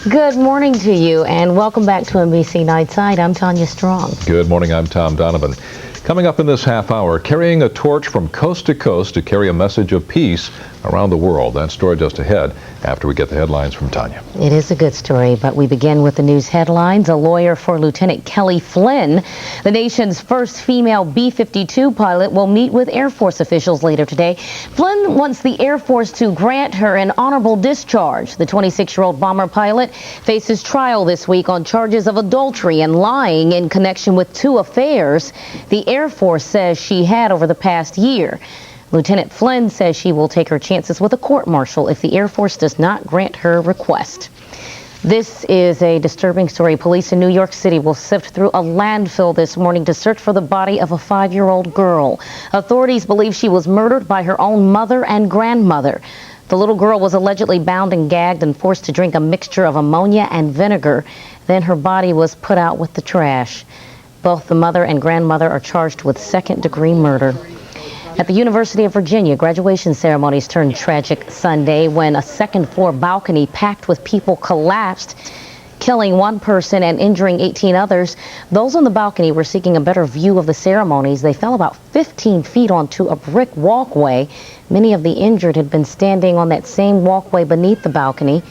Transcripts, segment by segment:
Good morning to you, and welcome back to NBC Nightside. I'm Tonya Strong. Good morning, I'm Tom Donovan. Coming up in this half hour, carrying a torch from coast to coast to carry a message of peace around the world. That story just ahead after we get the headlines from Tonya. It is a good story, but we begin with the news headlines. A lawyer for Lieutenant Kelly Flynn, the nation's first female B-52 pilot, will meet with Air Force officials later today. Flynn wants the Air Force to grant her an honorable discharge. The 26-year-old bomber pilot faces trial this week on charges of adultery and lying in connection with two affairs the Air Force says she had over the past year. Lieutenant Flynn says she will take her chances with a court-martial if the Air Force does not grant her request. This is a disturbing story. Police in New York City will sift through a landfill this morning to search for the body of a 5-year-old girl. Authorities believe she was murdered by her own mother and grandmother. The little girl was allegedly bound and gagged and forced to drink a mixture of ammonia and vinegar. Then her body was put out with the trash. Both the mother and grandmother are charged with second-degree murder. At the University of Virginia, graduation ceremonies turned tragic Sunday when a second-floor balcony packed with people collapsed, killing one person and injuring 18 others. Those on the balcony were seeking a better view of the ceremonies. They fell about 15 feet onto a brick walkway. Many of the injured had been standing on that same walkway beneath the balcony.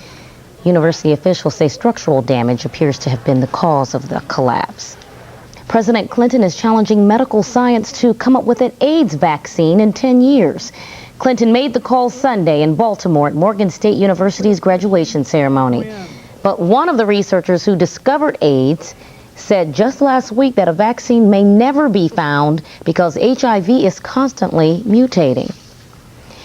University officials say structural damage appears to have been the cause of the collapse. President Clinton is challenging medical science to come up with an AIDS vaccine in 10 years. Clinton made the call Sunday in Baltimore at Morgan State University's graduation ceremony. But one of the researchers who discovered AIDS said just last week that a vaccine may never be found because HIV is constantly mutating.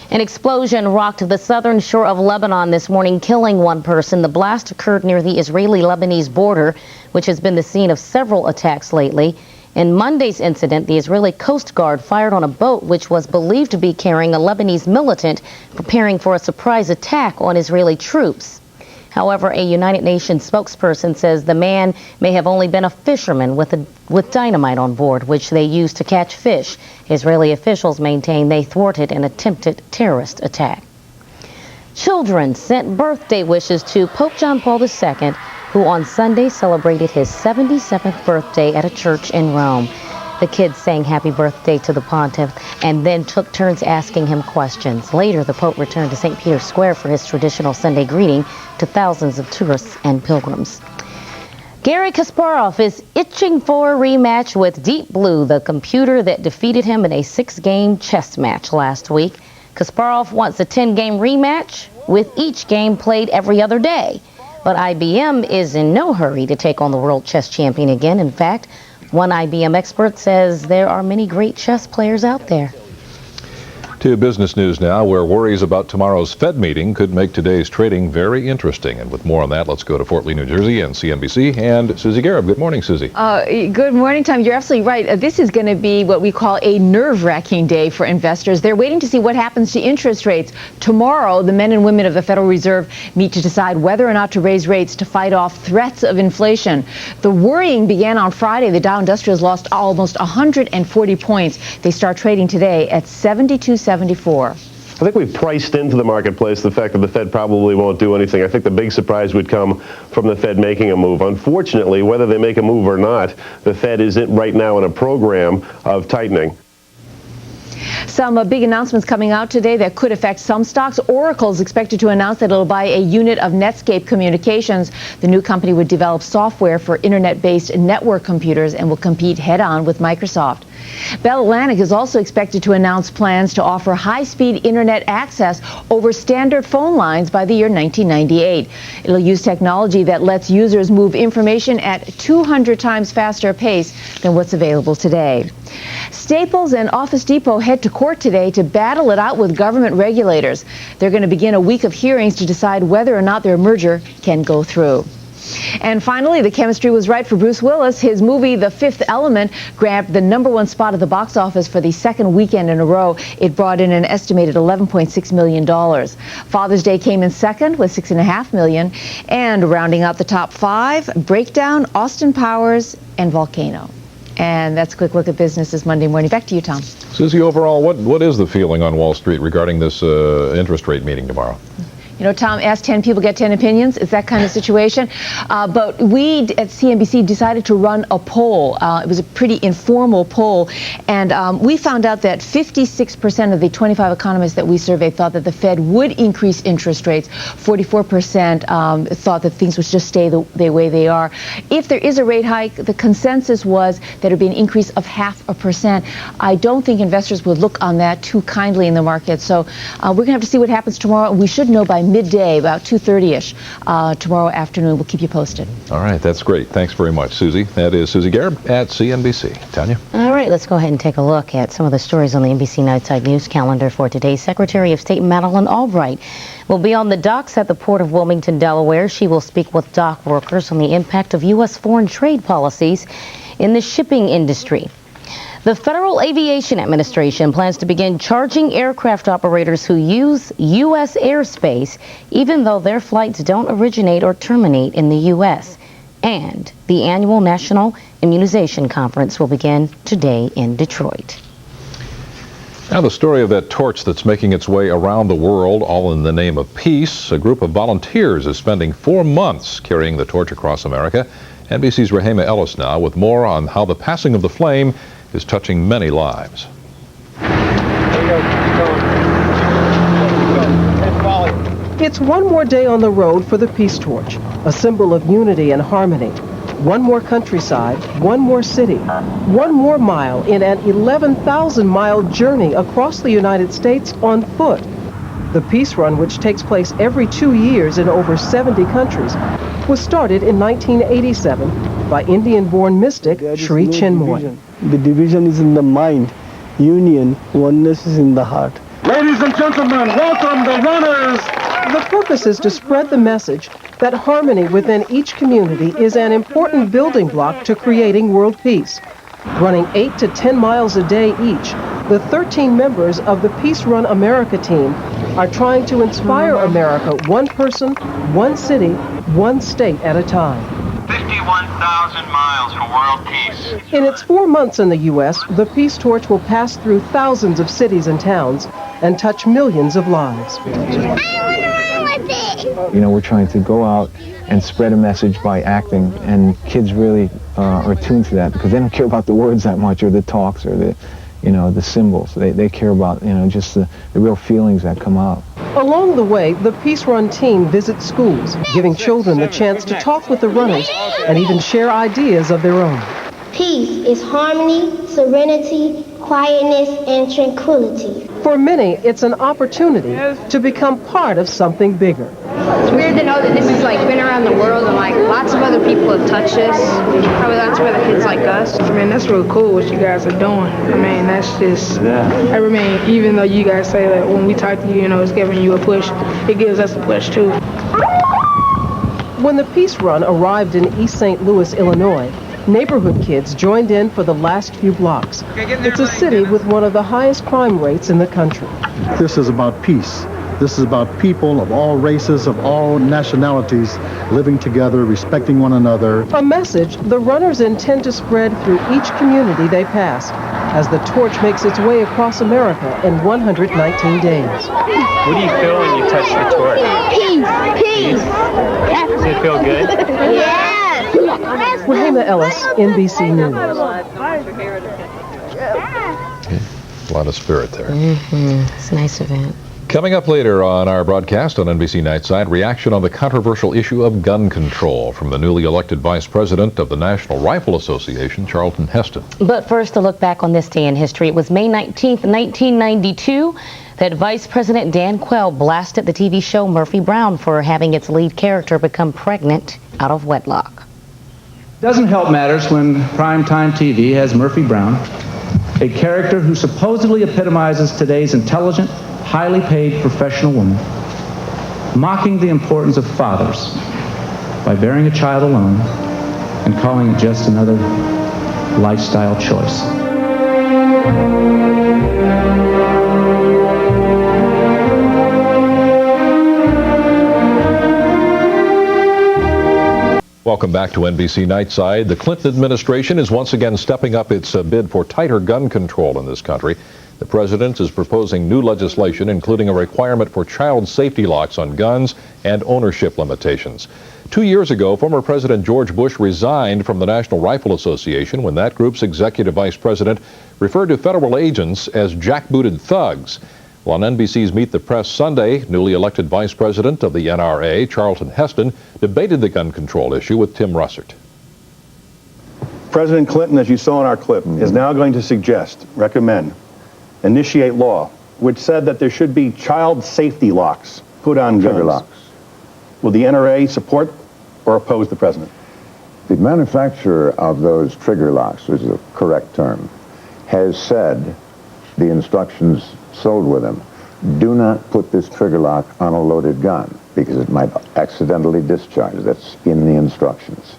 An explosion rocked the southern shore of Lebanon this morning, killing one person. The blast occurred near the Israeli-Lebanese border, which has been the scene of several attacks lately. In Monday's incident, the Israeli Coast Guard fired on a boat which was believed to be carrying a Lebanese militant preparing for a surprise attack on Israeli troops. However, a United Nations spokesperson says the man may have only been a fisherman with dynamite on board, which they used to catch fish. Israeli officials maintain they thwarted an attempted terrorist attack. Children sent birthday wishes to Pope John Paul II, who on Sunday celebrated his 77th birthday at a church in Rome. The kids sang happy birthday to the pontiff and then took turns asking him questions. Later, the Pope returned to St. Peter's Square for his traditional Sunday greeting to thousands of tourists and pilgrims. Garry Kasparov is itching for a rematch with Deep Blue, the computer that defeated him in a 6-game chess match last week. Kasparov wants a 10-game rematch, with each game played every other day. But IBM is in no hurry to take on the world chess champion again. In fact, one IBM expert says there are many great chess players out there. To business news now, where worries about tomorrow's Fed meeting could make today's trading very interesting. And with more on that, let's go to Fort Lee, New Jersey and CNBC. And Susie Garib. Good morning, Susie. Good morning, Tom. You're absolutely right. This is going to be what we call a nerve-wracking day for investors. They're waiting to see what happens to interest rates. Tomorrow, the men and women of the Federal Reserve meet to decide whether or not to raise rates to fight off threats of inflation. The worrying began on Friday. The Dow Industrials lost almost 140 points. They start trading today at 72.74. I think we've priced into the marketplace the fact that the Fed probably won't do anything. I think the big surprise would come from the Fed making a move. Unfortunately, whether they make a move or not, the Fed is right now in a program of tightening. Some big announcements coming out today that could affect some stocks. Oracle is expected to announce that it'll buy a unit of Netscape Communications. The new company would develop software for internet-based network computers and will compete head-on with Microsoft. Bell Atlantic is also expected to announce plans to offer high-speed internet access over standard phone lines by the year 1998. It'll use technology that lets users move information at 200 times faster pace than what's available today. Staples and Office Depot head to court today to battle it out with government regulators. They're going to begin a week of hearings to decide whether or not their merger can go through. And finally, the chemistry was right for Bruce Willis. His movie, The Fifth Element, grabbed the #1 spot at the box office for the second weekend in a row. It brought in an estimated $11.6 million. Father's Day came in second with $6.5 million. And rounding out the top 5, Breakdown, Austin Powers, and Volcano. And that's a quick look at business this Monday morning. Back to you, Tom. Susie, overall, what is the feeling on Wall Street regarding this interest rate meeting tomorrow? You know, Tom, ask 10 people, get 10 opinions. It's that kind of situation. But we at CNBC decided to run a poll. It was a pretty informal poll. And we found out that 56% of the 25 economists that we surveyed thought that the Fed would increase interest rates. 44% thought that things would just stay the way they are. If there is a rate hike, the consensus was that it would be an increase of 0.5%. I don't think investors would look on that too kindly in the market. So we're going to have to see what happens tomorrow. We should know by midday, about 2:30ish tomorrow afternoon. We'll keep you posted. All right, that's great. Thanks very much, Susie. That is Susie Garib at CNBC. Tonya? All right, let's go ahead and take a look at some of the stories on the NBC Nightside news calendar for today. Secretary of State Madeleine Albright will be on the docks at the Port of Wilmington, Delaware. She will speak with dock workers on the impact of U.S. foreign trade policies in the shipping industry. The Federal Aviation Administration plans to begin charging aircraft operators who use U.S. airspace, even though their flights don't originate or terminate in the U.S. And the annual National Immunization Conference will begin today in Detroit. Now the story of that torch that's making its way around the world, all in the name of peace. A group of volunteers is spending 4 months carrying the torch across America. NBC's Rahema Ellis now with more on how the passing of the flame is touching many lives. It's one more day on the road for the Peace Torch, a symbol of unity and harmony. One more countryside, one more city, one more mile in an 11,000-mile journey across the United States on foot. The Peace Run, which takes place every 2 years in over 70 countries, was started in 1987 by Indian-born mystic Sri Chinmoy. The division is in the mind, union, oneness is in the heart. Ladies and gentlemen, welcome the runners. The purpose is to spread the message that harmony within each community is an important building block to creating world peace. Running 8 to 10 miles a day each, the 13 members of the Peace Run America team are trying to inspire America one person, one city, one state at a time. 51,000 miles for world peace. In its 4 months in the U.S., the Peace Torch will pass through thousands of cities and towns and touch millions of lives. You know, we're trying to go out and spread a message by acting, and kids really are tuned to that because they don't care about the words that much or the talks or the, you know, the symbols. They care about, you know, just the real feelings that come out. Along the way, the Peace Run team visits schools, giving children the chance to talk with the runners and even share ideas of their own. Peace is harmony, serenity, quietness, and tranquility. For many, it's an opportunity to become part of something bigger. It's weird to know that this has been around the world and lots of other people have touched this. Probably lots of other kids like us. I mean, that's really cool what you guys are doing. I mean, that's just, I mean, even though you guys say that when we talk to you, you know, it's giving you a push, it gives us a push too. When the Peace Run arrived in East St. Louis, Illinois, neighborhood kids joined in for the last few blocks. It's a city with one of the highest crime rates in the country. This is about peace. This is about people of all races, of all nationalities, living together, respecting one another. A message the runners intend to spread through each community they pass as the torch makes its way across America in 119 days. What do you feel when you touch the torch? Peace. Peace. Does it feel good? Yes. Rahema Ellis, NBC News. A lot of spirit there. It's a nice event. Coming up later on our broadcast on NBC Nightside, reaction on the controversial issue of gun control from the newly elected Vice President of the National Rifle Association, Charlton Heston. But first, a look back on this day in history. It was May 19th, 1992, that Vice President Dan Quayle blasted the TV show Murphy Brown for having its lead character become pregnant out of wedlock. Doesn't help matters when primetime TV has Murphy Brown, a character who supposedly epitomizes today's intelligent, highly paid professional woman, mocking the importance of fathers by bearing a child alone and calling it just another lifestyle choice. Welcome back to NBC Nightside. The Clinton administration is once again stepping up its bid for tighter gun control in this country. The president is proposing new legislation, including a requirement for child safety locks on guns and ownership limitations. 2 years ago, former President George Bush resigned from the National Rifle Association when that group's executive vice president referred to federal agents as jackbooted thugs. Well, on NBC's Meet the Press Sunday, newly elected vice president of the NRA, Charlton Heston, debated the gun control issue with Tim Russert. President Clinton, as you saw in our clip, is now going to recommend, initiate law, which said that there should be child safety locks put on guns. Trigger locks. Will the NRA support or oppose the president? The manufacturer of those trigger locks, which is a correct term, has said, the instructions sold with them, do not put this trigger lock on a loaded gun because it might accidentally discharge. That's in the instructions.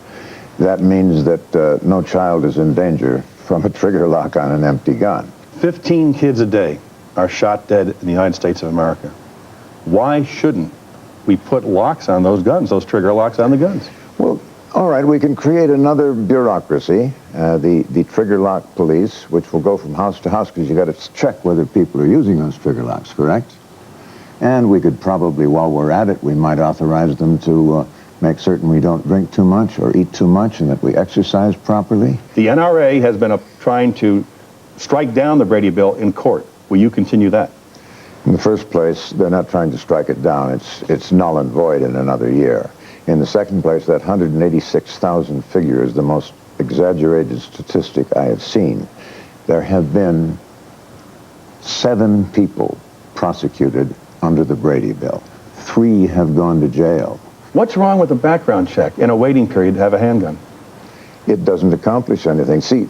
That means that no child is in danger from a trigger lock on an empty gun. 15 kids a day are shot dead in the United States of America. Why shouldn't we put locks on those guns, those trigger locks on the guns? Well, all right, we can create another bureaucracy, the trigger lock police, which will go from house to house because you got to check whether people are using those trigger locks, correct? And we could probably, while we're at it, we might authorize them to make certain we don't drink too much or eat too much and that we exercise properly. The NRA has been trying to strike down the Brady bill in court. Will you continue that? In the first place, they're not trying to strike it down. It's null and void in another year. In the second place, that 186,000 figure is the most exaggerated statistic I have seen. There have been 7 people prosecuted under the Brady bill. 3 have gone to jail. What's wrong with a background check in a waiting period to have a handgun? It doesn't accomplish anything. See,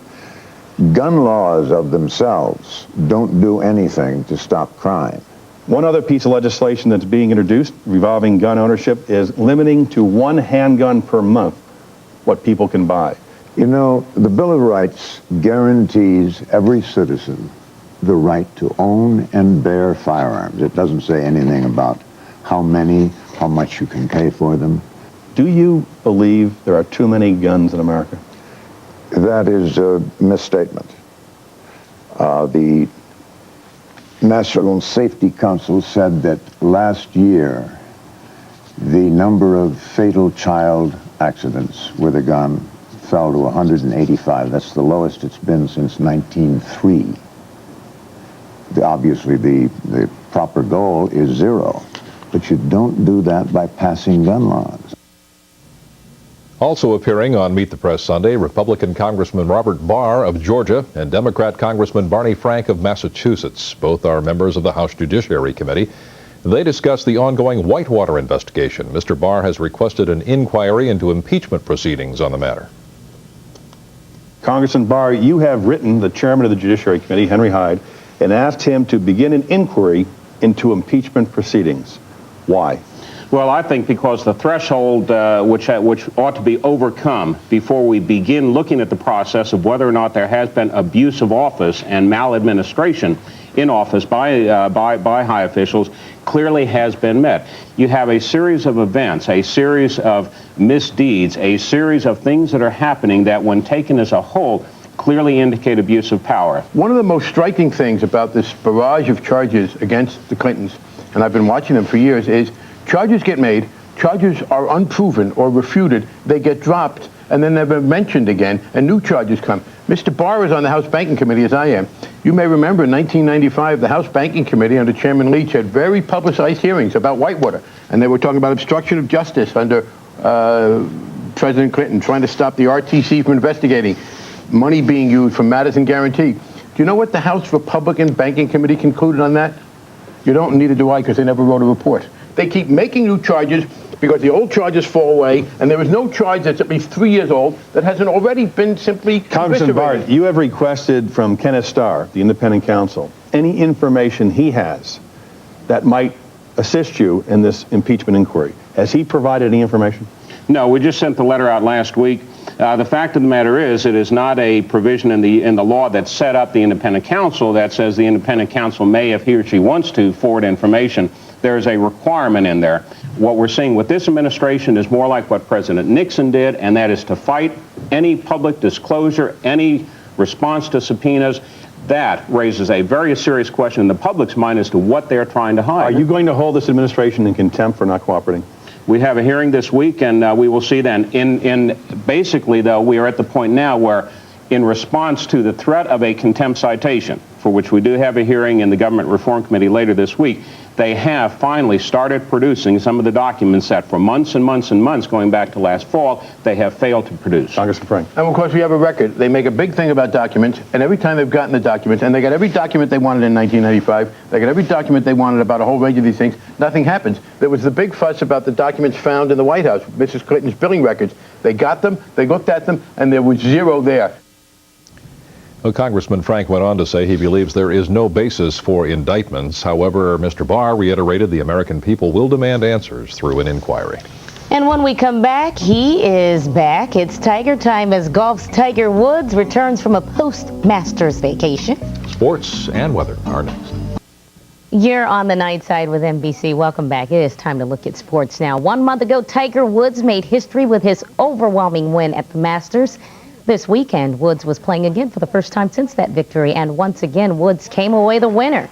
gun laws of themselves don't do anything to stop crime. One other piece of legislation that's being introduced revolving gun ownership is limiting to 1 handgun per month what people can buy. You know, the Bill of Rights guarantees every citizen the right to own and bear firearms. It doesn't say anything about how many, how much you can pay for them. Do you believe there are too many guns in America? That is a misstatement. The National Safety Council said that last year the number of fatal child accidents with a gun fell to 185. That's the lowest it's been since 1903. Obviously, the proper goal is 0, but you don't do that by passing gun laws. Also appearing on Meet the Press Sunday, Republican Congressman Robert Barr of Georgia and Democrat Congressman Barney Frank of Massachusetts. Both are members of the House Judiciary Committee. They discuss the ongoing Whitewater investigation. Mr. Barr has requested an inquiry into impeachment proceedings on the matter. Congressman Barr, you have written the chairman of the Judiciary Committee, Henry Hyde, and asked him to begin an inquiry into impeachment proceedings. Why? Well, I think because the threshold which ought to be overcome before we begin looking at the process of whether or not there has been abuse of office and maladministration in office by high officials clearly has been met. You have a series of events, a series of misdeeds, a series of things that are happening that, when taken as a whole, clearly indicate abuse of power. One of the most striking things about this barrage of charges against the Clintons, and I've been watching them for years, is charges get made, charges are unproven or refuted, they get dropped, and then they're mentioned again, and new charges come. Mr. Barr is on the House Banking Committee, as I am. You may remember in 1995, the House Banking Committee under Chairman Leach had very publicized hearings about Whitewater, and they were talking about obstruction of justice under President Clinton, trying to stop the RTC from investigating, money being used for Madison Guarantee. Do you know what the House Republican Banking Committee concluded on that? You don't, neither do I, because they never wrote a report. They keep making new charges because the old charges fall away, and there is no charge that's at least 3 years old that hasn't already been simply Congressman Barr, you have requested from Kenneth Starr, the independent counsel, any information he has that might assist you in this impeachment inquiry. Has he provided any information? No, we just sent the letter out last week. The fact of the matter is, it is not a provision in the law that set up the independent counsel that says the independent counsel may, if he or she wants to, forward information. There is a requirement in there. What we're seeing with this administration is more like what President Nixon did, and that is to fight any public disclosure, any response to subpoenas. that raises a very serious question in the public's mind as to what they're trying to hide. Are you going to hold this administration in contempt for not cooperating? We have a hearing this week, and we will see then. Basically, though, we are at the point now where, in response to the threat of a contempt citation, for which we do have a hearing in the Government Reform Committee later this week, they have finally started producing some of the documents that for months and months and months, going back to last fall, they have failed to produce. Congressman Frank. And of course, we have a record. They make a big thing about documents, and every time they've gotten the documents, and they got every document they wanted in 1995, they got every document they wanted about a whole range of these things, nothing happens. There was the big fuss about the documents found in the White House, Mrs. Clinton's billing records. They got them, they looked at them, and there was zero there. Well, Congressman Frank went on to say he believes there is no basis for indictments. However, Mr. Barr reiterated the American people will demand answers through an inquiry. And when we come back, he is back. It's Tiger time as golf's Tiger Woods returns from a post-Masters vacation. Sports and weather are next. You're on the night side with NBC. Welcome back. It is time to look at sports now. 1 month ago, Tiger Woods made history with his overwhelming win at the Masters. This weekend, Woods was playing again for the first time since that victory, and once again, Woods came away the winner.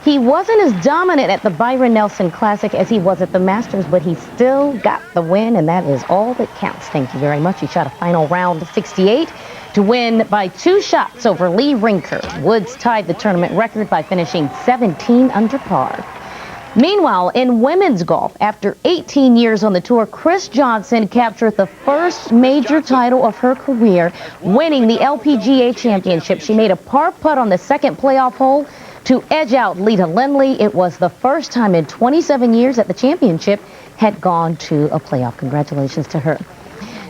He wasn't as dominant at the Byron Nelson Classic as he was at the Masters, but he still got the win, and that is all that counts. Thank you very much. He shot a final round 68 to win by 2 shots over Lee Rinker. Woods tied the tournament record by finishing 17 under par. Meanwhile, in women's golf, after 18 years on the tour, Chris Johnson captured the first major title of her career, winning the LPGA Championship. She made a par putt on the second playoff hole to edge out Lita Lindley. It was the first time in 27 years that the championship had gone to a playoff. Congratulations to her.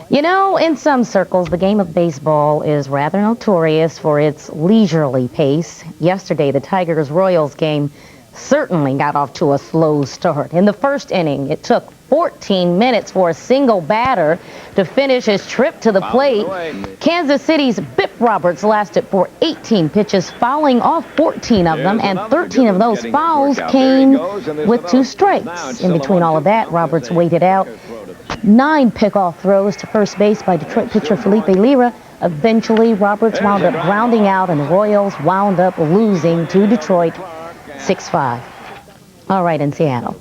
You know, in some circles, the game of baseball is rather notorious for its leisurely pace. Yesterday, the Tigers-Royals game certainly got off to a slow start. In the first inning, it took 14 minutes for a single batter to finish his trip to the plate. Kansas City's Bip Roberts lasted for 18 pitches, fouling off 14 of them, and 13 of those fouls came with 2 strikes. In between all of that, Roberts waited out 9 pickoff throws to first base by Detroit pitcher Felipe Lira. Eventually, Roberts wound up grounding out, and the Royals wound up losing to Detroit 6-5. All right, in Seattle,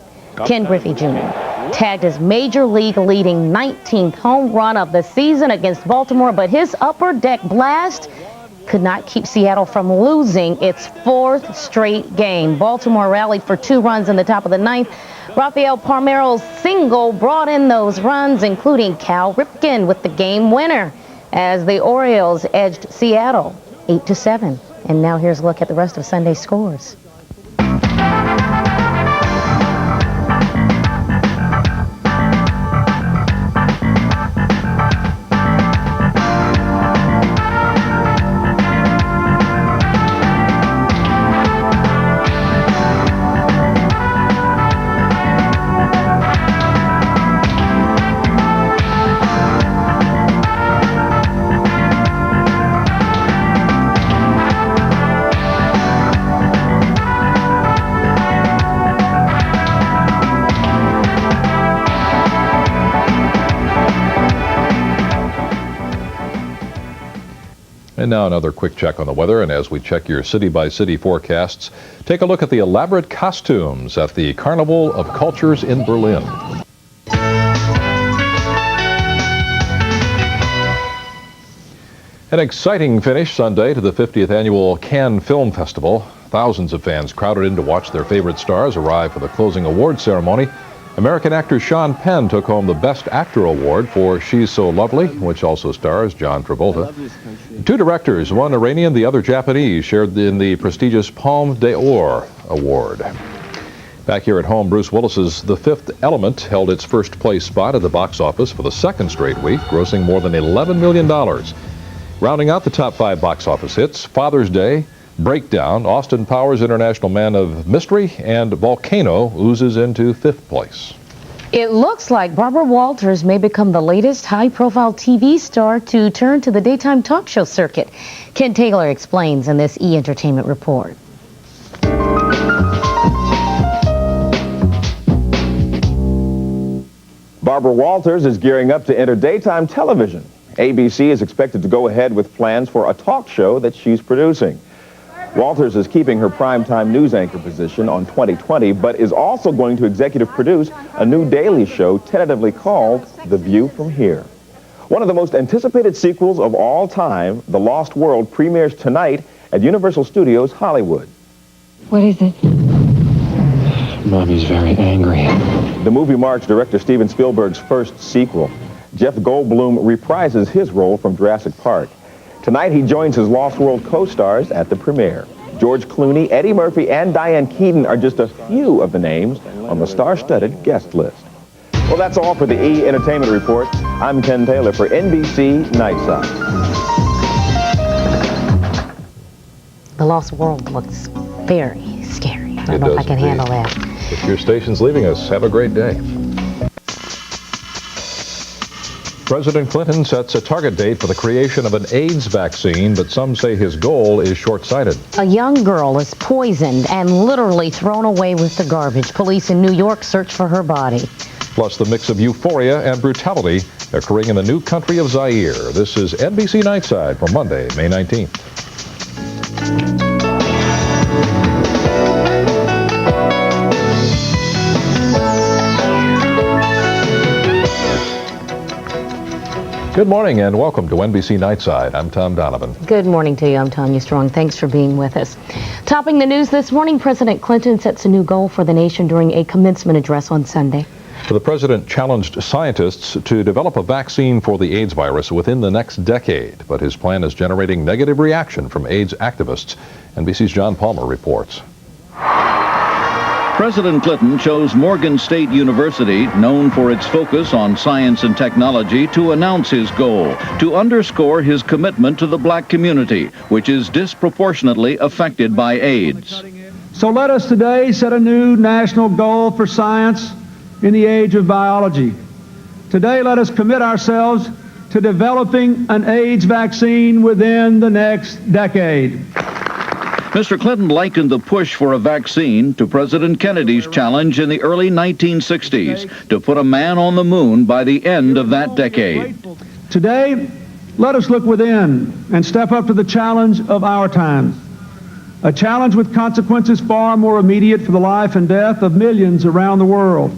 Ken Griffey Jr. tagged his major league leading 19th home run of the season against Baltimore, but his upper deck blast could not keep Seattle from losing its 4th straight game. Baltimore rallied for 2 runs in the top of the 9th. Rafael Palmeiro's single brought in those runs, including Cal Ripken with the game winner, as the Orioles edged Seattle 8-7. And now here's a look at the rest of Sunday's scores. And now another quick check on the weather, and as we check your city-by-city forecasts, take a look at the elaborate costumes at the Carnival of Cultures in Berlin. An exciting finish Sunday to the 50th annual Cannes Film Festival. Thousands of fans crowded in to watch their favorite stars arrive for the closing award ceremony. American actor Sean Penn took home the Best Actor award for She's So Lovely, which also stars John Travolta. 2 directors, one Iranian, the other Japanese, shared in the prestigious Palme d'Or award. Back here at home, Bruce Willis's The Fifth Element held its first place spot at the box office for the 2nd straight week, grossing more than $11 million. Rounding out the top 5 box office hits, Father's Day, Breakdown, Austin Powers' International Man of Mystery, and Volcano oozes into 5th place. It looks like Barbara Walters may become the latest high-profile TV star to turn to the daytime talk show circuit. Ken Taylor explains in this E! Entertainment report. Barbara Walters is gearing up to enter daytime television. ABC is expected to go ahead with plans for a talk show that she's producing. Walters is keeping her primetime news anchor position on 2020, but is also going to executive produce a new daily show tentatively called The View from Here. One of the most anticipated sequels of all time, The Lost World, premieres tonight at Universal Studios Hollywood. What is it? Mommy's very angry. The movie marks director Steven Spielberg's first sequel. Jeff Goldblum reprises his role from Jurassic Park. Tonight, he joins his Lost World co-stars at the premiere. George Clooney, Eddie Murphy, and Diane Keaton are just a few of the names on the star-studded guest list. Well, that's all for the E! Entertainment Report. I'm Ken Taylor for NBC Nightside. The Lost World looks very scary. I don't know if I can handle that. If your station's leaving us, have a great day. President Clinton sets a target date for the creation of an AIDS vaccine, but some say his goal is short-sighted. A young girl is poisoned and literally thrown away with the garbage. Police in New York search for her body. Plus the mix of euphoria and brutality occurring in the new country of Zaire. This is NBC Nightside for Monday, May 19th. Good morning and welcome to NBC Nightside. I'm Tom Donovan. Good morning to you. I'm Tonya Strong. Thanks for being with us. Topping the news this morning, President Clinton sets a new goal for the nation during a commencement address on Sunday. The president challenged scientists to develop a vaccine for the AIDS virus within the next decade, but his plan is generating negative reaction from AIDS activists. NBC's John Palmer reports. President Clinton chose Morgan State University, known for its focus on science and technology, to announce his goal, to underscore his commitment to the black community, which is disproportionately affected by AIDS. So let us today set a new national goal for science in the age of biology. Today let us commit ourselves to developing an AIDS vaccine within the next decade. Mr. Clinton likened the push for a vaccine to President Kennedy's challenge in the early 1960s to put a man on the moon by the end of that decade. Today, let us look within and step up to the challenge of our times. A challenge with consequences far more immediate for the life and death of millions around the world.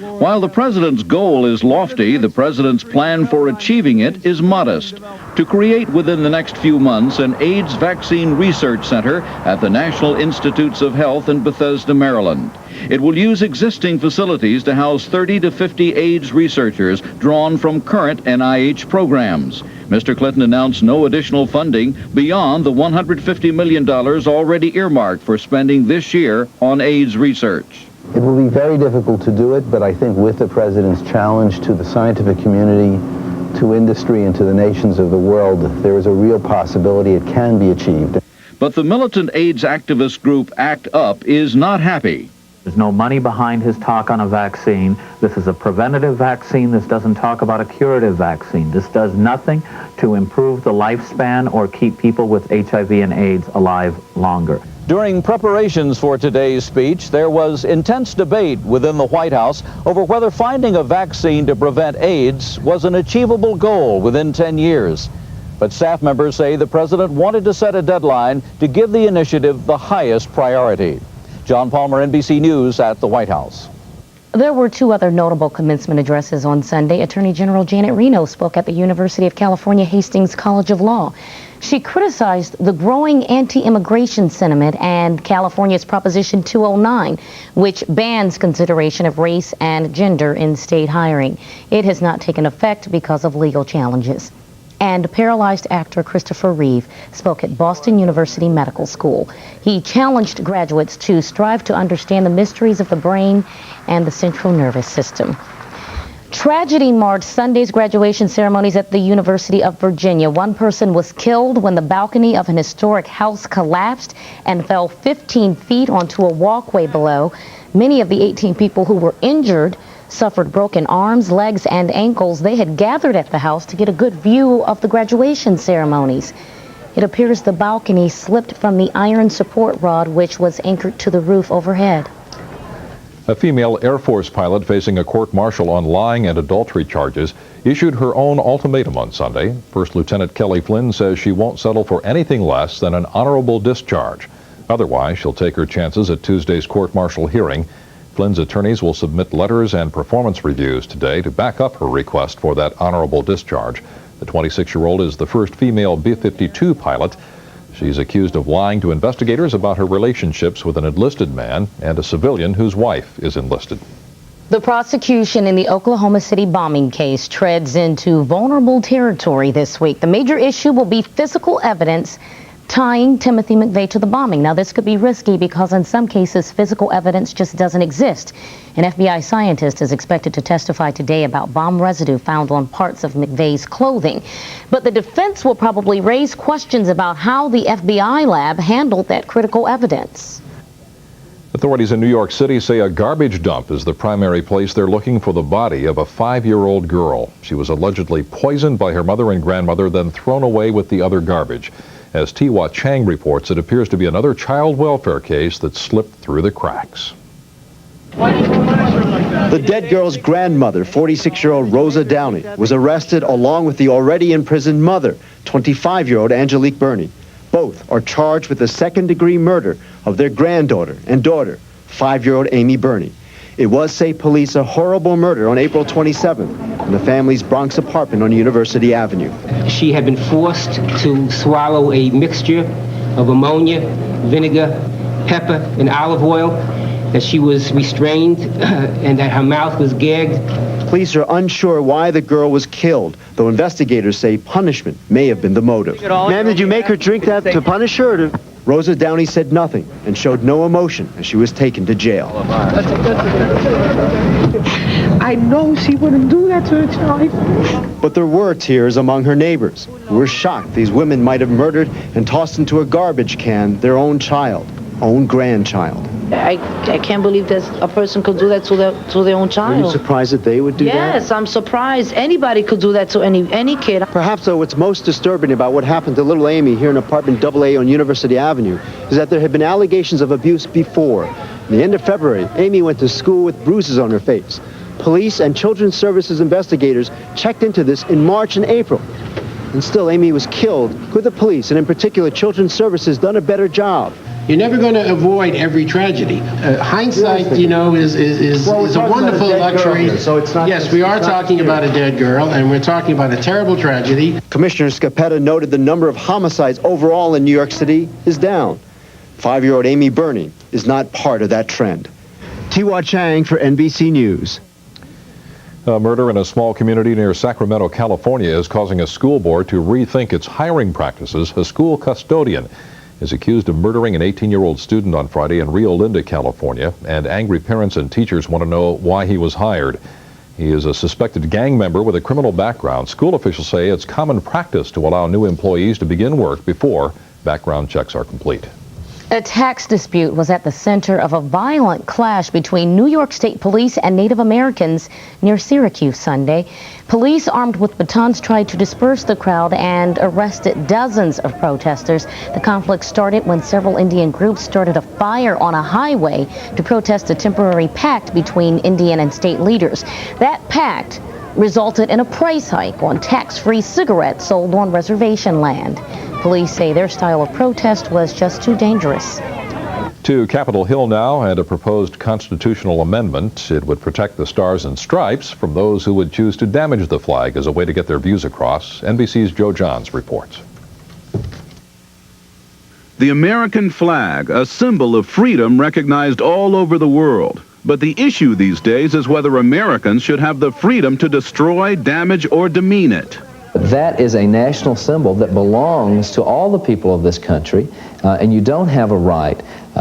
While the president's goal is lofty, the president's plan for achieving it is modest. To create within the next few months an AIDS vaccine research center at the National Institutes of Health in Bethesda, Maryland. It will use existing facilities to house 30 to 50 AIDS researchers drawn from current NIH programs. Mr. Clinton announced no additional funding beyond the $150 million already earmarked for spending this year on AIDS research. It will be very difficult to do it, but I think with the president's challenge to the scientific community, to industry, and to the nations of the world, there is a real possibility it can be achieved. But the militant AIDS activist group ACT UP is not happy. There's no money behind his talk on a vaccine. This is a preventative vaccine. This doesn't talk about a curative vaccine. This does nothing to improve the lifespan or keep people with HIV and AIDS alive longer. During preparations for today's speech, there was intense debate within the White House over whether finding a vaccine to prevent AIDS was an achievable goal within 10 years. But staff members say the president wanted to set a deadline to give the initiative the highest priority. John Palmer, NBC News at the White House. There were two other notable commencement addresses on Sunday. Attorney General Janet Reno spoke at the University of California Hastings College of Law. She criticized the growing anti-immigration sentiment and California's Proposition 209, which bans consideration of race and gender in state hiring. It has not taken effect because of legal challenges. And paralyzed actor Christopher Reeve spoke at Boston University Medical School. He challenged graduates to strive to understand the mysteries of the brain and the central nervous system. Tragedy marred Sunday's graduation ceremonies at the University of Virginia. One person was killed when the balcony of an historic house collapsed and fell 15 feet onto a walkway below. Many of the 18 people who were injured suffered broken arms, legs, and ankles. They had gathered at the house to get a good view of the graduation ceremonies. It appears the balcony slipped from the iron support rod which was anchored to the roof overhead. A female Air Force pilot facing a court-martial on lying and adultery charges issued her own ultimatum on Sunday. First Lieutenant Kelly Flynn says she won't settle for anything less than an honorable discharge. Otherwise, she'll take her chances at Tuesday's court-martial hearing. Flynn's attorneys will submit letters and performance reviews today to back up her request for that honorable discharge. The 26-year-old is the first female B-52 pilot. She's accused of lying to investigators about her relationships with an enlisted man and a civilian whose wife is enlisted. The prosecution in the Oklahoma City bombing case treads into vulnerable territory this week. The major issue will be physical evidence tying Timothy McVeigh to the bombing. Now, this could be risky because in some cases, physical evidence just doesn't exist. An FBI scientist is expected to testify today about bomb residue found on parts of McVeigh's clothing. But the defense will probably raise questions about how the FBI lab handled that critical evidence. Authorities in New York City say a garbage dump is the primary place they're looking for the body of a 5-year-old girl. She was allegedly poisoned by her mother and grandmother, then thrown away with the other garbage. As Tiwa Chang reports, it appears to be another child welfare case that slipped through the cracks. The dead girl's grandmother, 46-year-old Rosa Downey, was arrested along with the already imprisoned mother, 25-year-old Angelique Burney. Both are charged with the second-degree murder of their granddaughter and daughter, 5-year-old Amy Burney. It was, say police, a horrible murder on April 27th in the family's Bronx apartment on University Avenue. She had been forced to swallow a mixture of ammonia, vinegar, pepper, and olive oil, that she was restrained and that her mouth was gagged. Police are unsure why the girl was killed, though investigators say punishment may have been the motive. Ma'am, did you make her drink that to punish her? Or to... Rosa Downey said nothing and showed no emotion as she was taken to jail. I know she wouldn't do that to her child. But there were tears among her neighbors who were shocked these women might have murdered and tossed into a garbage can their own child, own grandchild. I can't believe that a person could do that to their own child. Are you surprised that they would do that? Yes, I'm surprised. Anybody could do that to any kid. Perhaps, though, what's most disturbing about what happened to little Amy here in apartment AA on University Avenue is that there had been allegations of abuse before. In the end of February, Amy went to school with bruises on her face. Police and Children's Services investigators checked into this in March and April. And still, Amy was killed. Could the police, and in particular Children's Services, done a better job? You're never going to avoid every tragedy. Hindsight, you know, is a wonderful luxury. Here, so it's not yes, we are talking about a dead girl, and we're talking about a terrible tragedy. Commissioner Scapetta noted the number of homicides overall in New York City is down. 5-year-old Amy Burney is not part of that trend. Tiwa Chang for NBC News. A murder in a small community near Sacramento, California is causing a school board to rethink its hiring practices. A school custodian is accused of murdering an 18-year-old student on Friday in Rio Linda, California, and angry parents and teachers want to know why he was hired. He is a suspected gang member with a criminal background. School officials say it's common practice to allow new employees to begin work before background checks are complete. A tax dispute was at the center of a violent clash between New York State Police and Native Americans near Syracuse Sunday. Police armed with batons tried to disperse the crowd and arrested dozens of protesters. The conflict started when several Indian groups started a fire on a highway to protest a temporary pact between Indian and state leaders. That pact resulted in a price hike on tax-free cigarettes sold on reservation land. Police say their style of protest was just too dangerous. To Capitol Hill now and a proposed constitutional amendment. It would protect the Stars and Stripes from those who would choose to damage the flag as a way to get their views across. NBC's Joe Johns reports. The American flag, a symbol of freedom recognized all over the world. But the issue these days is whether Americans should have the freedom to destroy, damage, or demean it. That is a national symbol that belongs to all the people of this country, and you don't have a right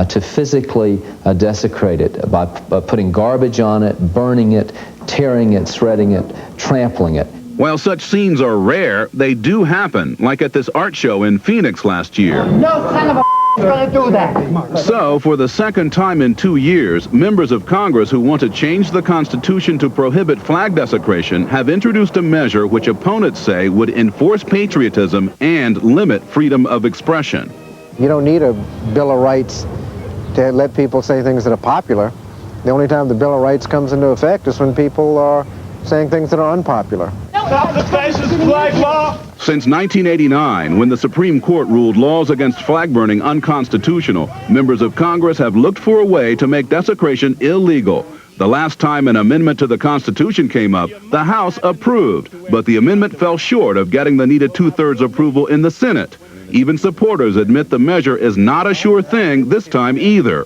to physically desecrate it by putting garbage on it, burning it, tearing it, shredding it, trampling it. While such scenes are rare, they do happen, like at this art show in Phoenix last year. No son of a gonna do that. So, for the second time in 2 years, members of Congress who want to change the Constitution to prohibit flag desecration have introduced a measure which opponents say would enforce patriotism and limit freedom of expression. You don't need a Bill of Rights to let people say things that are popular. The only time the Bill of Rights comes into effect is when people are saying things that are unpopular. Stop the fascist flag law! Since 1989, when the Supreme Court ruled laws against flag burning unconstitutional, members of Congress have looked for a way to make desecration illegal. The last time an amendment to the Constitution came up, the House approved, but the amendment fell short of getting the needed two-thirds approval in the Senate. Even supporters admit the measure is not a sure thing this time either.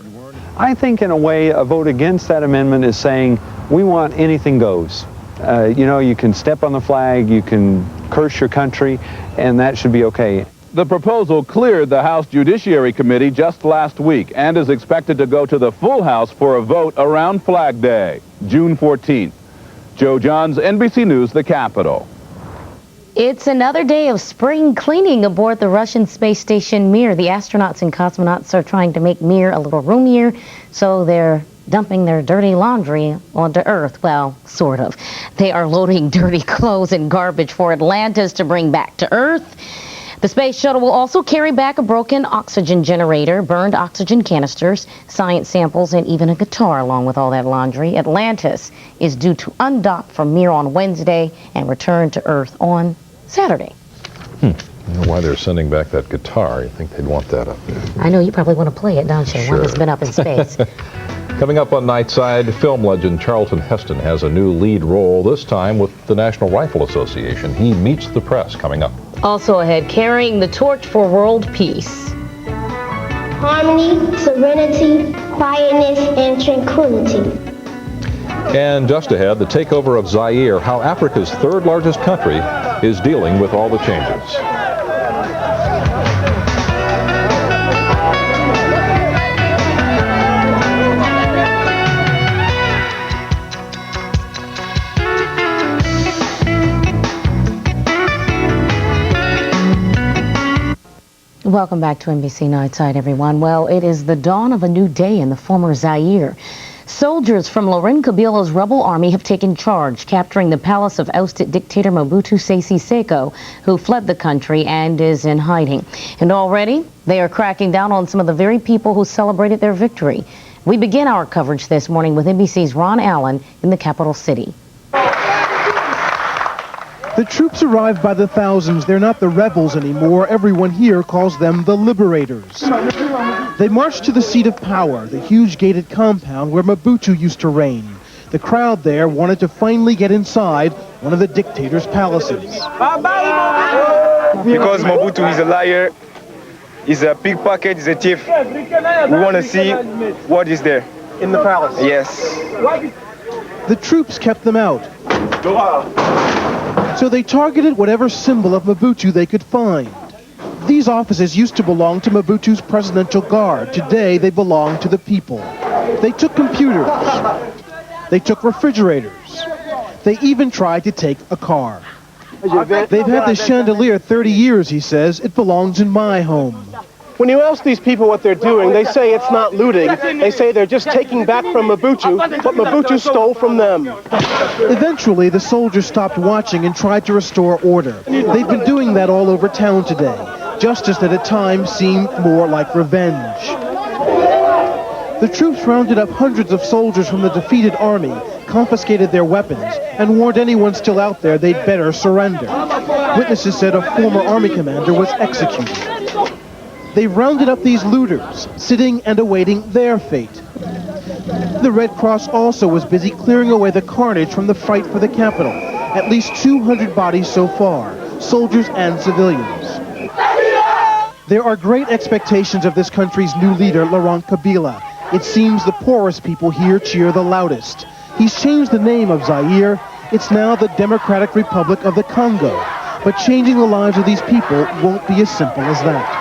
I think in a way a vote against that amendment is saying we want anything goes. You know, you can step on the flag, you can curse your country, and that should be okay. The proposal cleared the House Judiciary Committee just last week and is expected to go to the full House for a vote around Flag Day, June 14th. Joe Johns, NBC News, the Capitol. It's another day of spring cleaning aboard the Russian space station Mir. The astronauts and cosmonauts are trying to make Mir a little roomier, so they're dumping their dirty laundry onto Earth. Well, sort of. They are loading dirty clothes and garbage for Atlantis to bring back to Earth. The space shuttle will also carry back a broken oxygen generator, burned oxygen canisters, science samples, and even a guitar along with all that laundry. Atlantis is due to undock from Mir on Wednesday and return to Earth on Saturday. I don't know why they're sending back that guitar. You think they'd want that up there? I know you probably want to play it, don't you? Sure. One that's been up in space. Coming up on Nightside, film legend Charlton Heston has a new lead role, this time with the National Rifle Association. He meets the press coming up. Also ahead, carrying the torch for world peace. Harmony, serenity, quietness, and tranquility. And just ahead, the takeover of Zaire, how Africa's third largest country is dealing with all the changes. Welcome back to NBC Nightside, everyone. Well, it is the dawn of a new day in the former Zaire. Soldiers from Laurent Kabila's rebel army have taken charge, capturing the palace of ousted dictator Mobutu Sese Seko, who fled the country and is in hiding. And already, they are cracking down on some of the very people who celebrated their victory. We begin our coverage this morning with NBC's Ron Allen in the capital city. The troops arrived by the thousands. They're not the rebels anymore. Everyone here calls them the liberators. They marched to the seat of power, the huge gated compound where Mobutu used to reign. The crowd there wanted to finally get inside one of the dictator's palaces. Because Mobutu is a liar, he's a pickpocket, he's a thief. We want to see what is there. In the palace? Yes. The troops kept them out. So they targeted whatever symbol of Mobutu they could find. These offices used to belong to Mobutu's presidential guard. Today, they belong to the people. They took computers. They took refrigerators. They even tried to take a car. They've had this chandelier 30 years, he says. It belongs in my home. When you ask these people what they're doing, they say it's not looting. They say they're just taking back from Mobutu what Mobutu stole from them. Eventually, the soldiers stopped watching and tried to restore order. They've been doing that all over town today. Justice that at times seemed more like revenge. The troops rounded up hundreds of soldiers from the defeated army, confiscated their weapons, and warned anyone still out there they'd better surrender. Witnesses said a former army commander was executed. They rounded up these looters, sitting and awaiting their fate. The Red Cross also was busy clearing away the carnage from the fight for the capital. At least 200 bodies so far, soldiers and civilians. There are great expectations of this country's new leader, Laurent Kabila. It seems the poorest people here cheer the loudest. He's changed the name of Zaire. It's now the Democratic Republic of the Congo. But changing the lives of these people won't be as simple as that.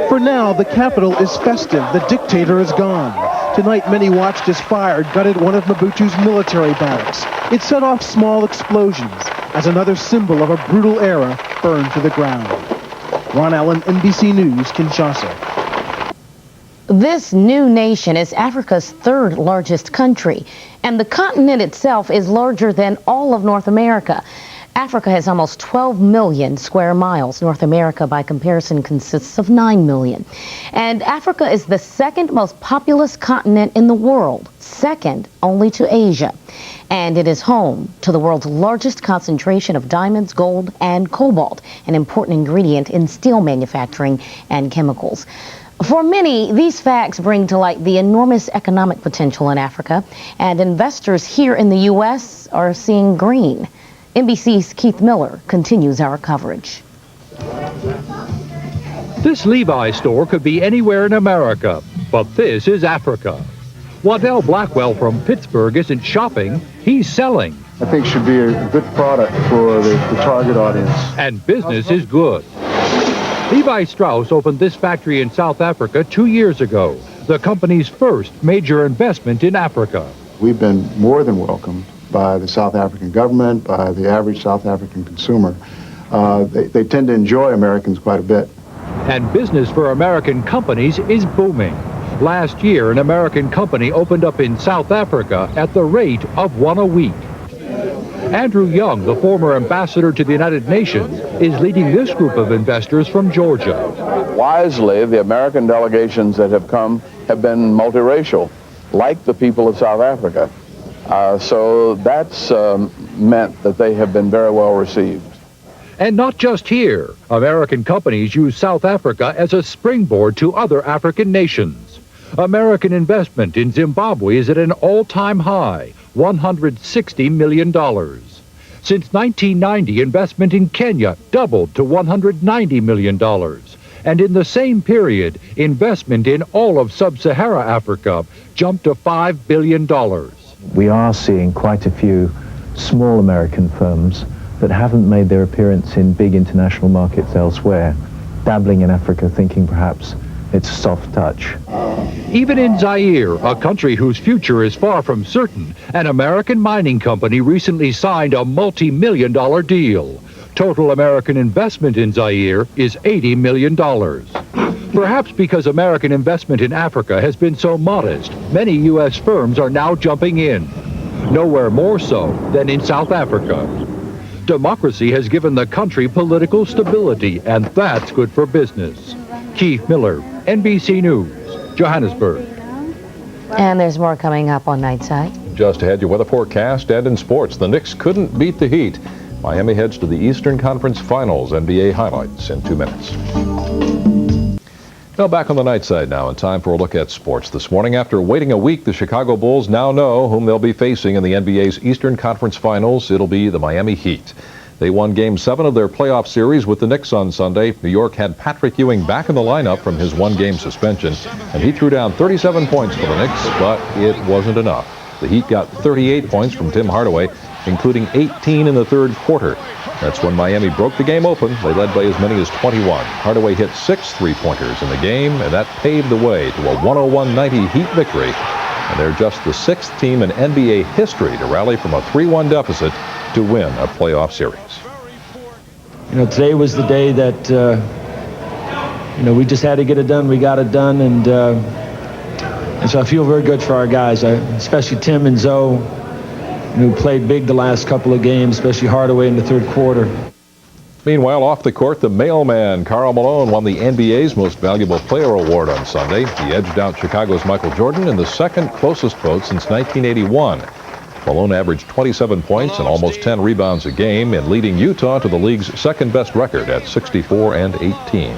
For now, the capital is festive. The dictator is gone. Tonight, many watched as fire gutted one of Mobutu's military barracks. It set off small explosions as another symbol of a brutal era burned to the ground. Ron Allen, NBC News, Kinshasa. This new nation is Africa's third largest country, and the continent itself is larger than all of North America. Africa has almost 12 million square miles. North America, by comparison, consists of 9 million. And Africa is the second most populous continent in the world, second only to Asia. And it is home to the world's largest concentration of diamonds, gold, and cobalt, an important ingredient in steel manufacturing and chemicals. For many, these facts bring to light the enormous economic potential in Africa, and investors here in the U.S. are seeing green. NBC's Keith Miller continues our coverage. This Levi's store could be anywhere in America, but this is Africa. Waddell Blackwell from Pittsburgh isn't shopping, he's selling. I think it should be a good product for the target audience. And business is good. Levi Strauss opened this factory in South Africa 2 years ago, the company's first major investment in Africa. We've been more than welcomed by the South African government, by the average South African consumer. They tend to enjoy Americans quite a bit. And business for American companies is booming. Last year, an American company opened up in South Africa at the rate of one a week. Andrew Young, the former ambassador to the United Nations, is leading this group of investors from Georgia. Wisely, the American delegations that have come have been multiracial, like the people of South Africa. So that's meant that they have been very well received. And not just here. American companies use South Africa as a springboard to other African nations. American investment in Zimbabwe is at an all-time high, $160 million. Since 1990, investment in Kenya doubled to $190 million. And in the same period, investment in all of sub-Saharan Africa jumped to $5 billion. We are seeing quite a few small American firms that haven't made their appearance in big international markets elsewhere, dabbling in Africa, thinking perhaps it's soft touch. Even in Zaire, a country whose future is far from certain, an American mining company recently signed a multi-million-dollar deal. Total American investment in Zaire is $80 million. Perhaps because American investment in Africa has been so modest, many U.S. firms are now jumping in. Nowhere more so than in South Africa. Democracy has given the country political stability, and that's good for business. Keith Miller, NBC News, Johannesburg. And there's more coming up on Nightside. Just ahead, your weather forecast and in sports. The Knicks couldn't beat the Heat. Miami heads to the Eastern Conference Finals. NBA highlights in 2 minutes. Now back on the Nightside now, and time for a look at sports. This morning, after waiting a week, the Chicago Bulls now know whom they'll be facing in the NBA's Eastern Conference Finals. It'll be the Miami Heat. They won Game 7 of their playoff series with the Knicks on Sunday. New York had Patrick Ewing back in the lineup from his one-game suspension, and he threw down 37 points for the Knicks, but it wasn't enough. The Heat got 38 points from Tim Hardaway, including 18 in the third quarter. That's when Miami broke the game open. They led by as many as 21. Hardaway hit 6 three-pointers in the game, and that paved the way to a 101-90 Heat victory. And they're just the 6th team in NBA history to rally from a 3-1 deficit to win a playoff series. You know, today was the day that, we just had to get it done. We got it done, and so I feel very good for our guys, especially Tim and Zoe, who played big the last couple of games, especially Hardaway in the third quarter. Meanwhile, off the court, the mailman, Karl Malone, won the NBA's Most Valuable Player Award on Sunday. He edged out Chicago's Michael Jordan in the second closest vote since 1981. Malone averaged 27 points and almost 10 rebounds a game in leading Utah to the league's second-best record at 64-18.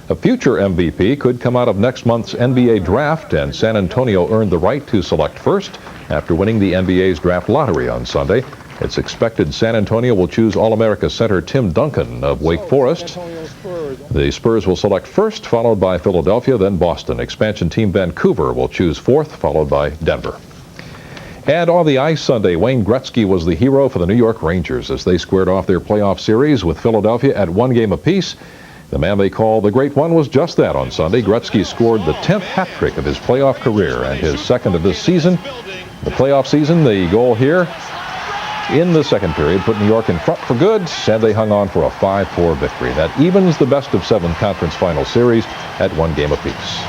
A future MVP could come out of next month's NBA draft, and San Antonio earned the right to select first after winning the NBA's draft lottery on Sunday. It's expected San Antonio will choose All-America center Tim Duncan of Wake Forest. The Spurs will select first, followed by Philadelphia, then Boston. Expansion team Vancouver will choose fourth, followed by Denver. And on the ice Sunday, Wayne Gretzky was the hero for the New York Rangers as they squared off their playoff series with Philadelphia at 1 game apiece. The man they call the Great One was just that on Sunday. Gretzky scored the 10th hat trick of his playoff career and his second of this season. The playoff season, the goal here in the second period put New York in front for good, and they hung on for a 5-4 victory. That evens the best-of-7 conference final series at 1 game apiece.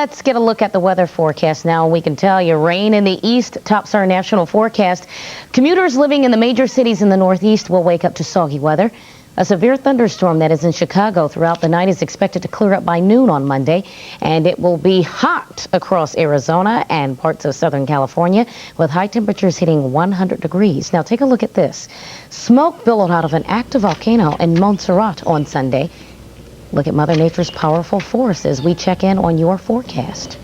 Let's get a look at the weather forecast now. We can tell you rain in the east tops our national forecast. Commuters living in the major cities in the northeast will wake up to soggy weather. A severe thunderstorm that is in Chicago throughout the night is expected to clear up by noon on Monday, and it will be hot across Arizona and parts of Southern California, with high temperatures hitting 100 degrees. Now take a look at this. Smoke billowed out of an active volcano in Montserrat on Sunday. Look at Mother Nature's powerful force as we check in on your forecast.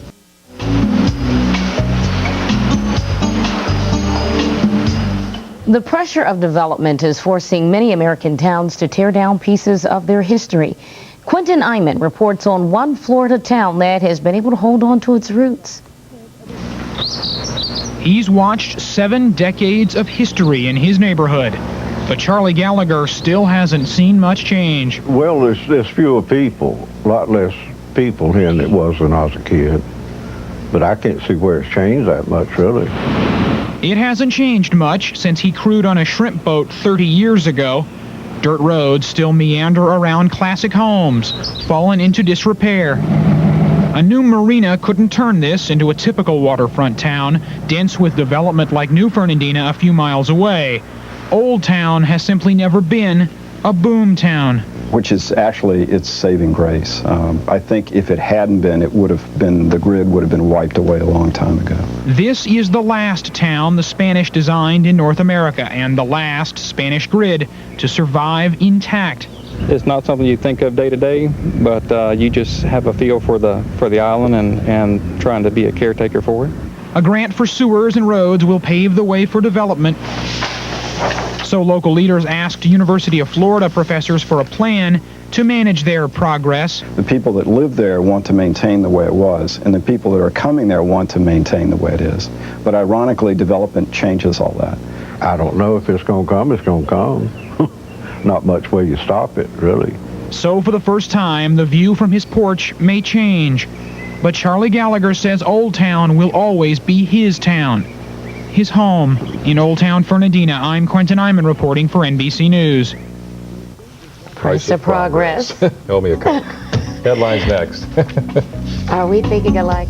The pressure of development is forcing many American towns to tear down pieces of their history. Quentin Eyman reports on one Florida town that has been able to hold on to its roots. He's watched 7 decades of history in his neighborhood, but Charlie Gallagher still hasn't seen much change. Well, there's fewer people, a lot less people here than it was when I was a kid. But I can't see where it's changed that much, really. It hasn't changed much since he crewed on a shrimp boat 30 years ago. Dirt roads still meander around classic homes, fallen into disrepair. A new marina couldn't turn this into a typical waterfront town, dense with development like New Fernandina a few miles away. Old Town has simply never been a boom town. Which is actually its saving grace. I think if it hadn't been, the grid would have been wiped away a long time ago. This is the last town the Spanish designed in North America, and the last Spanish grid to survive intact. It's not something you think of day to day, but you just have a feel for the island and trying to be a caretaker for it. A grant for sewers and roads will pave the way for development. So local leaders asked University of Florida professors for a plan to manage their progress. The people that live there want to maintain the way it was, and the people that are coming there want to maintain the way it is. But ironically, development changes all that. I don't know if it's going to come, it's going to come. Not much way you stop it, really. So for the first time, the view from his porch may change. But Charlie Gallagher says Old Town will always be his town. His home in Old Town Fernandina. I'm Quentin Eyman reporting for NBC News. Price of progress. Owe me a Coke. Headlines next. Are we thinking alike?